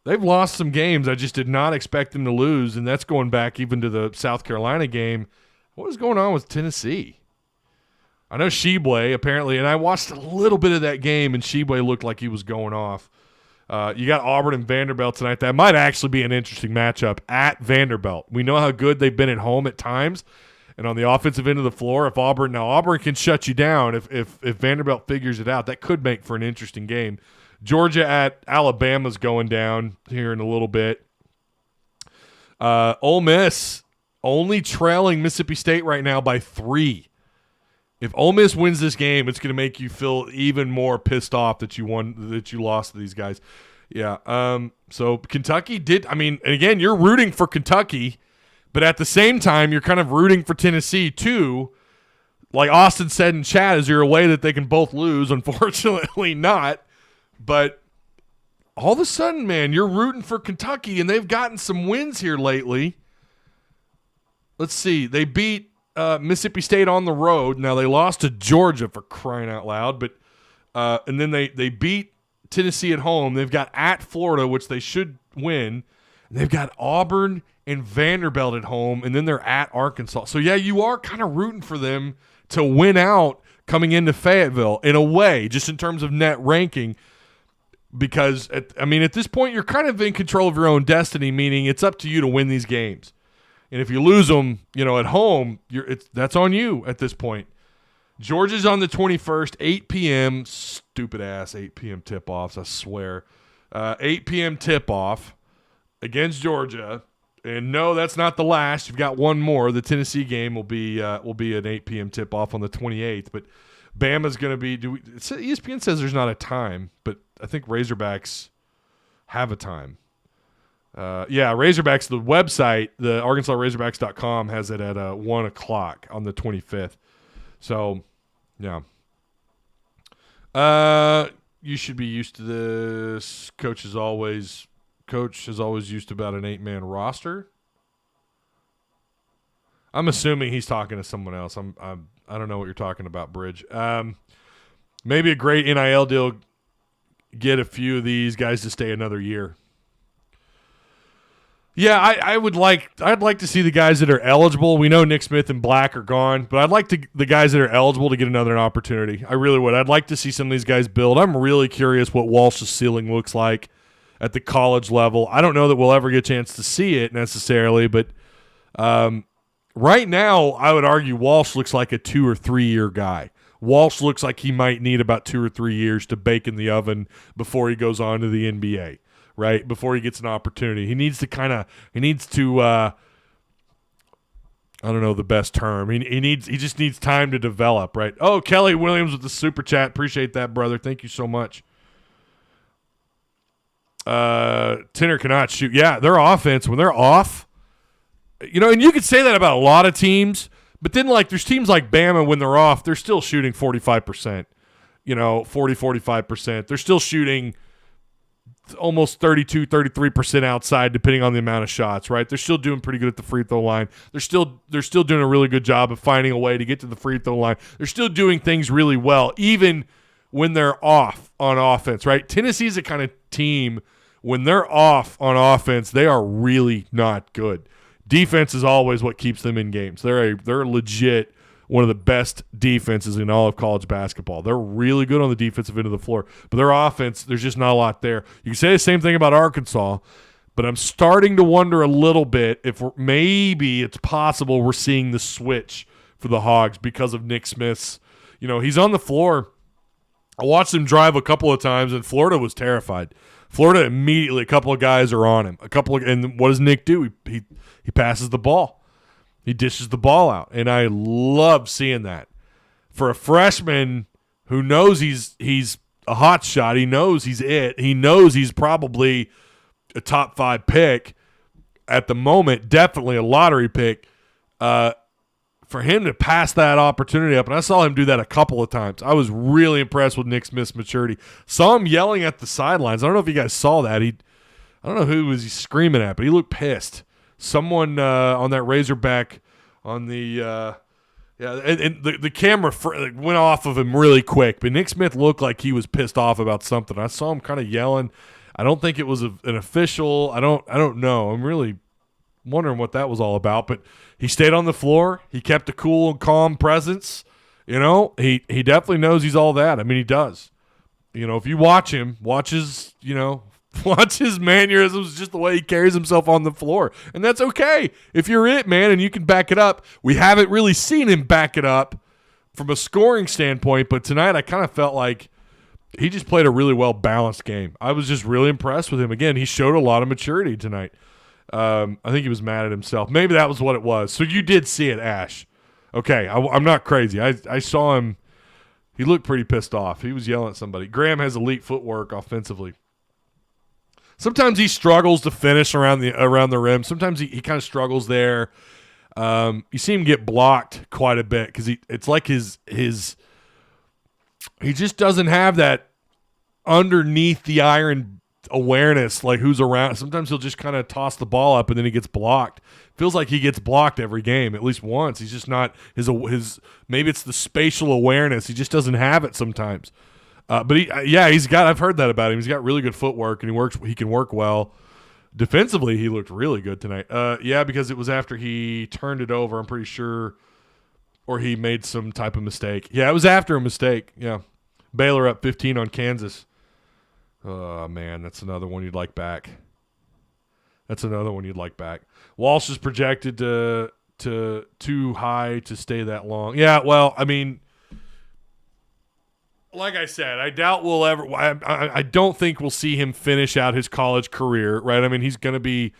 They've lost some games I just did not expect them to lose, and that's going back even to the South Carolina game. What is going on with Tennessee? I know Sheboy, apparently, and I watched a little bit of that game, and Sheboy looked like he was going off. You got Auburn and Vanderbilt tonight. That might actually be an interesting matchup at Vanderbilt. We know how good they've been at home at times, and on the offensive end of the floor, if Auburn can shut you down, if Vanderbilt figures it out, that could make for an interesting game. Georgia at Alabama's going down here in a little bit. Ole Miss only trailing Mississippi State right now by 3. If Ole Miss wins this game, it's going to make you feel even more pissed off that you lost to these guys. Yeah. So Kentucky did. I mean, and again, you're rooting for Kentucky, but at the same time, you're kind of rooting for Tennessee too. Like Austin said in chat, is there a way that they can both lose? Unfortunately, not. But all of a sudden, man, you're rooting for Kentucky, and they've gotten some wins here lately. Let's see. They beat Mississippi State on the road. Now, they lost to Georgia for crying out loud, but and then they beat Tennessee at home. They've got at Florida, which they should win. And they've got Auburn and Vanderbilt at home, and then they're at Arkansas. So, yeah, you are kind of rooting for them to win out coming into Fayetteville in a way, just in terms of net ranking, because, at this point, you're kind of in control of your own destiny, meaning it's up to you to win these games. And if you lose them, at home, that's on you at this point. Georgia's on the 21st, 8 p.m. Stupid-ass 8 p.m. tip-offs, I swear. 8 p.m. tip-off against Georgia. And no, that's not the last. You've got one more. The Tennessee game will be an 8 p.m. tip-off on the 28th. But Bama's going to be ESPN says there's not a time, but I think Razorbacks have a time. Razorbacks, the website, the ArkansasRazorbacks.com has it at 1 o'clock on the 25th. So, yeah. You should be used to this. Coach is always used to about an 8-man roster. I'm assuming he's talking to someone else. I don't know what you're talking about, Bridge. Maybe a great NIL deal. Get a few of these guys to stay another year. Yeah, I'd like to see the guys that are eligible. We know Nick Smith and Black are gone, but I'd like the guys that are eligible to get another opportunity. I really would. I'd like to see some of these guys build. I'm really curious what Walsh's ceiling looks like at the college level. I don't know that we'll ever get a chance to see it necessarily, but right now I would argue Walsh looks like a 2 or 3 year guy. Walsh looks like he might need about 2 or 3 years to bake in the oven before he goes on to the NBA. Right, before he gets an opportunity. He needs to I don't know the best term. He just needs time to develop, right? Oh, Kelly Williams with the super chat. Appreciate that, brother. Thank you so much. Tinner cannot shoot. Yeah, their offense, when they're off, and you could say that about a lot of teams, but then there's teams like Bama, when they're off, they're still shooting 45%, 45%. They're still shooting almost 32, 33% outside, depending on the amount of shots, right? They're still doing pretty good at the free throw line. They're still doing a really good job of finding a way to get to the free throw line. They're still doing things really well, even when they're off on offense, right? Tennessee's the kind of team, when they're off on offense, they are really not good. Defense is always what keeps them in games. They're legit one of the best defenses in all of college basketball. They're really good on the defensive end of the floor. But their offense, there's just not a lot there. You can say the same thing about Arkansas, but I'm starting to wonder a little bit if maybe it's possible we're seeing the switch for the Hogs because of Nick Smith's. He's on the floor. I watched him drive a couple of times, and Florida was terrified. Florida immediately, a couple of guys are on him. And what does Nick do? He passes the ball. He dishes the ball out, and I love seeing that. For a freshman who knows he's a hot shot, he knows he's it. He knows he's probably a top 5 pick at the moment, definitely a lottery pick. For him to pass that opportunity up, and I saw him do that a couple of times. I was really impressed with Nick Smith's maturity. Saw him yelling at the sidelines. I don't know if you guys saw that. I don't know who was he screaming at, but he looked pissed. Someone on that Razorback on the and the camera went off of him really quick, but Nick Smith looked like he was pissed off about something. I saw him kind of yelling. I don't think it was an official. I don't know. I'm really wondering what that was all about, but he stayed on the floor. He kept a cool and calm presence. He definitely knows he's all that. I mean, he does. If you watch his mannerisms, just the way he carries himself on the floor. And that's okay. If you're it, man, and you can back it up. We haven't really seen him back it up from a scoring standpoint, but tonight I kind of felt like he just played a really well-balanced game. I was just really impressed with him. Again, he showed a lot of maturity tonight. I think he was mad at himself. Maybe that was what it was. So you did see it, Ash. Okay, I'm not crazy. I saw him. He looked pretty pissed off. He was yelling at somebody. Graham has elite footwork offensively. Sometimes he struggles to finish around the rim. Sometimes he kind of struggles there. You see him get blocked quite a bit because it's like his he just doesn't have that underneath the iron awareness, like who's around. Sometimes he'll just kind of toss the ball up and then he gets blocked. Feels like he gets blocked every game, at least once. He's just not his maybe it's the spatial awareness. He just doesn't have it sometimes. But I've heard that about him. He's got really good footwork and he can work well. Defensively, he looked really good tonight. Because it was after he turned it over, I'm pretty sure, or he made some type of mistake. Yeah, it was after a mistake. Yeah. Baylor up 15 on Kansas. Oh, man, that's another one you'd like back. Walsh is projected to too high to stay that long. Yeah, well, I mean, like I said, I doubt we'll ever. I don't think we'll see him finish out his college career, right? I mean, he's going to be.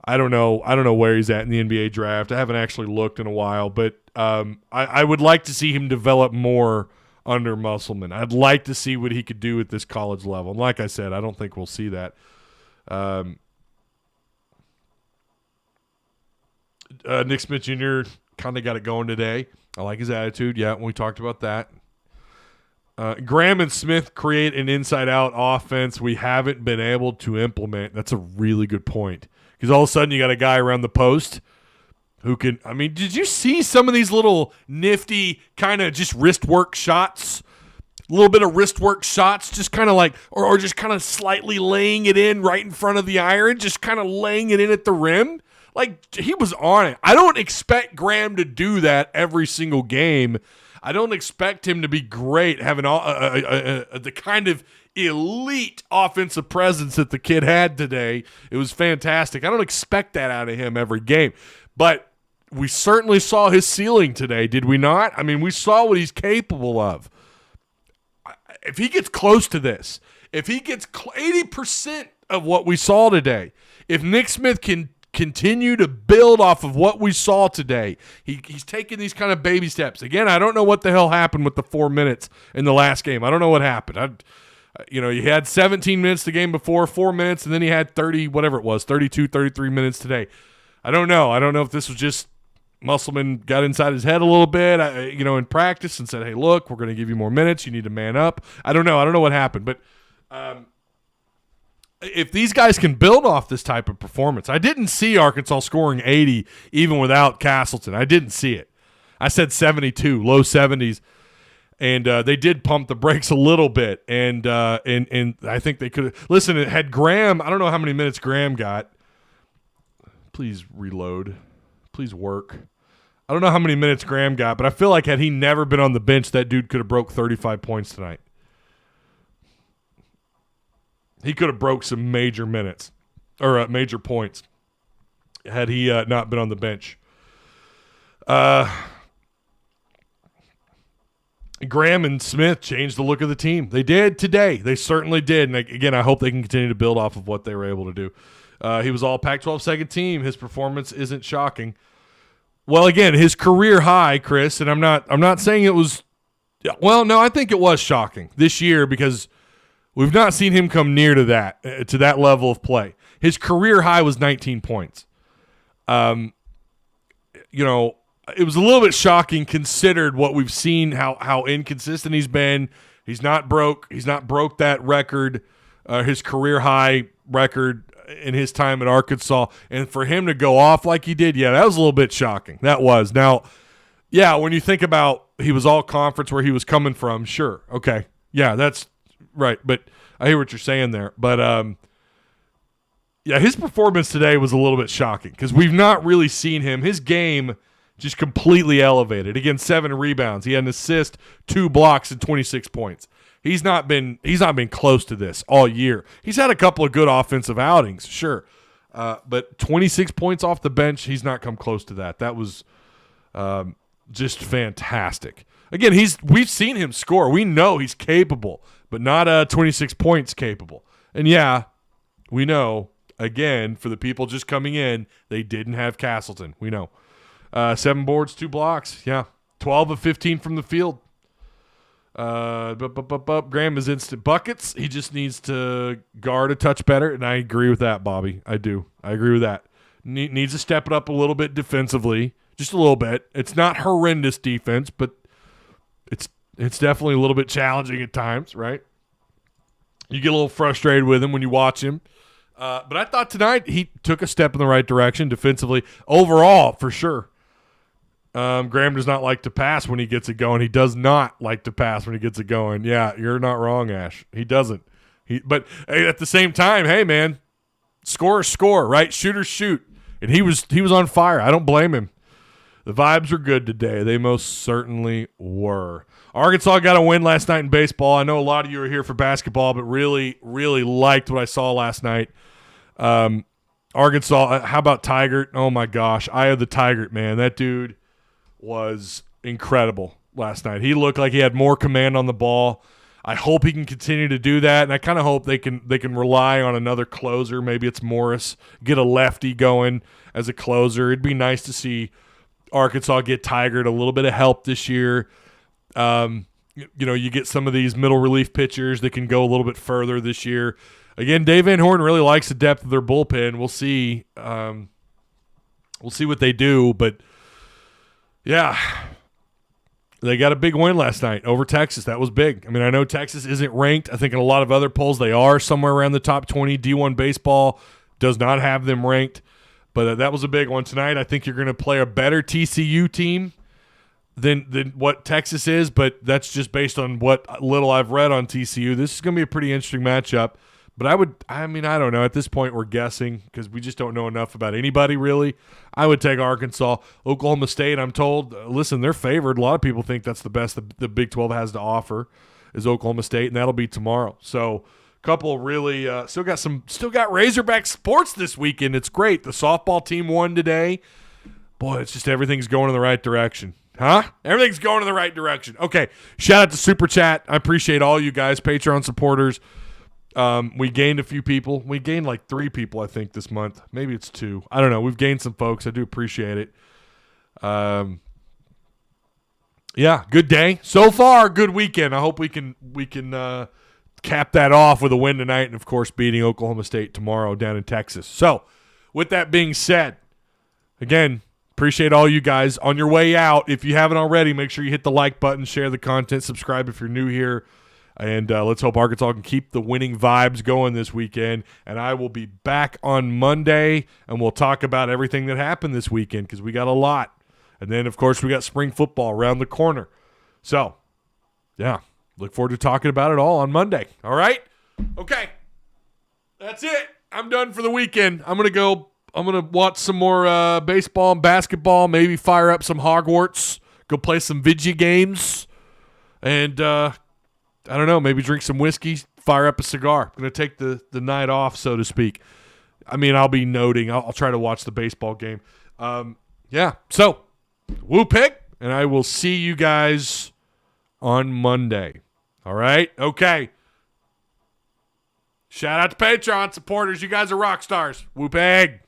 I don't know where he's at in the NBA draft. I haven't actually looked in a while, but I would like to see him develop more under Musselman. I'd like to see what he could do at this college level. And like I said, I don't think we'll see that. Nick Smith Jr. kind of got it going today. I like his attitude. Yeah, we talked about that. Graham and Smith create an inside-out offense we haven't been able to implement. That's a really good point. Because all of a sudden you got a guy around the post who can – I mean, did you see some of these little nifty kind of just wrist work shots? A little bit of wrist work shots, just kind of like – or just kind of slightly laying it in right in front of the iron, just kind of laying it in at the rim. Like, he was on it. I don't expect Graham to do that every single game. I don't expect him to be great, having the kind of elite offensive presence that the kid had today. It was fantastic. I don't expect that out of him every game. But we certainly saw his ceiling today, did we not? I mean, we saw what he's capable of. If he gets close to this, if he gets 80% of what we saw today, if Nick Smith can continue to build off of what we saw today. He's taking these kind of baby steps. Again, I don't know what the hell happened with the 4 minutes in the last game. I don't know what happened. You had 17 minutes the game before, 4 minutes, and then he had 30, whatever it was, 32, 33 minutes today. I don't know. I don't know if this was just Musselman got inside his head a little bit, in practice and said, hey, look, we're going to give you more minutes. You need to man up. I don't know. I don't know what happened, but if these guys can build off this type of performance, I didn't see Arkansas scoring 80 even without Castleton. I didn't see it. I said 72, low 70s, and they did pump the brakes a little bit. And I think they could have. Listen, it had Graham. I don't know how many minutes Graham got. Please reload. Please work. I don't know how many minutes Graham got, but I feel like had he never been on the bench, that dude could have broke 35 points tonight. He could have broke some major minutes or major points had he not been on the bench. Graham and Smith changed the look of the team. They did today. They certainly did. And again, I hope they can continue to build off of what they were able to do. He was all Pac-12 second team. His performance isn't shocking. Well, again, his career high, Chris, and I'm not saying it was. Well, no, I think it was shocking this year because we've not seen him come near to that level of play. His career high was 19 points. It was a little bit shocking considered what we've seen, how inconsistent he's been. He's not broke that record, his career high record in his time at Arkansas. And for him to go off like he did, that was a little bit shocking. That was. Now, when you think about he was all conference where he was coming from, sure. Okay. Yeah, that's right. But I hear what you're saying there. But, his performance today was a little bit shocking because we've not really seen him. His game just completely elevated. Again, 7 rebounds. He had an assist, 2 blocks, and 26 points. He's not been close to this all year. He's had a couple of good offensive outings, sure. But 26 points off the bench, he's not come close to that. That was just fantastic. Again, we've seen him score. We know he's capable, but not 26 points capable. And yeah, we know, again, for the people just coming in, they didn't have Castleton. We know. 7 boards, 2 blocks. Yeah. 12 of 15 from the field. Graham is instant buckets. He just needs to guard a touch better, and I agree with that, Bobby. I do. I agree with that. Needs to step it up a little bit defensively, just a little bit. It's not horrendous defense, but it's definitely a little bit challenging at times, right? You get a little frustrated with him when you watch him. But I thought tonight he took a step in the right direction defensively. Overall, for sure. Graham does not like to pass when he gets it going. He does not like to pass when he gets it going. Yeah, you're not wrong, Ash. He doesn't. But at the same time, hey, man, score, right? Shooters shoot. And he was on fire. I don't blame him. The vibes were good today. They most certainly were. Arkansas got a win last night in baseball. I know a lot of you are here for basketball, but really, really liked what I saw last night. Arkansas, how about Tigert? Oh, my gosh. Eye of the Tigert, man. That dude was incredible last night. He looked like he had more command on the ball. I hope he can continue to do that, and I kind of hope they can rely on another closer. Maybe it's Morris, get a lefty going as a closer. It'd be nice to see Arkansas get Tigert a little bit of help this year. You get some of these middle relief pitchers that can go a little bit further this year. Again, Dave Van Horn really likes the depth of their bullpen. We'll see. We'll see what they do, but yeah, they got a big win last night over Texas. That was big. I mean, I know Texas isn't ranked. I think in a lot of other polls they are somewhere around the top 20. D1 baseball does not have them ranked, but that was a big one tonight. I think you're going to play a better TCU team than what Texas is, but that's just based on what little I've read on TCU. This is going to be a pretty interesting matchup. But I don't know. At this point, we're guessing because we just don't know enough about anybody, really. I would take Arkansas. Oklahoma State, I'm told, listen, they're favored. A lot of people think that's the best the Big 12 has to offer is Oklahoma State, and that'll be tomorrow. So a couple really still got Razorback sports this weekend. It's great. The softball team won today. Boy, it's just everything's going in the right direction. Huh? Everything's going in the right direction. Okay, shout out to Super Chat. I appreciate all you guys, Patreon supporters. We gained a few people. We gained like 3 people, I think, this month. Maybe it's 2. I don't know. We've gained some folks. I do appreciate it. Yeah, good day. So far, good weekend. I hope we can cap that off with a win tonight and, of course, beating Oklahoma State tomorrow down in Texas. So, with that being said, again, appreciate all you guys. On your way out, if you haven't already, make sure you hit the like button, share the content, subscribe if you're new here. And let's hope Arkansas can keep the winning vibes going this weekend. And I will be back on Monday, and we'll talk about everything that happened this weekend because we got a lot. And then, of course, we got spring football around the corner. So, yeah, look forward to talking about it all on Monday. All right? Okay. That's it. I'm done for the weekend. I'm going to watch some more baseball and basketball, maybe fire up some Hogwarts, go play some video games, and I don't know, maybe drink some whiskey, fire up a cigar. I'm going to take the night off, so to speak. I mean, I'll be noting. I'll try to watch the baseball game. Yeah, so, woo pig, and I will see you guys on Monday. All right? Okay. Shout out to Patreon supporters. You guys are rock stars. Woo pig.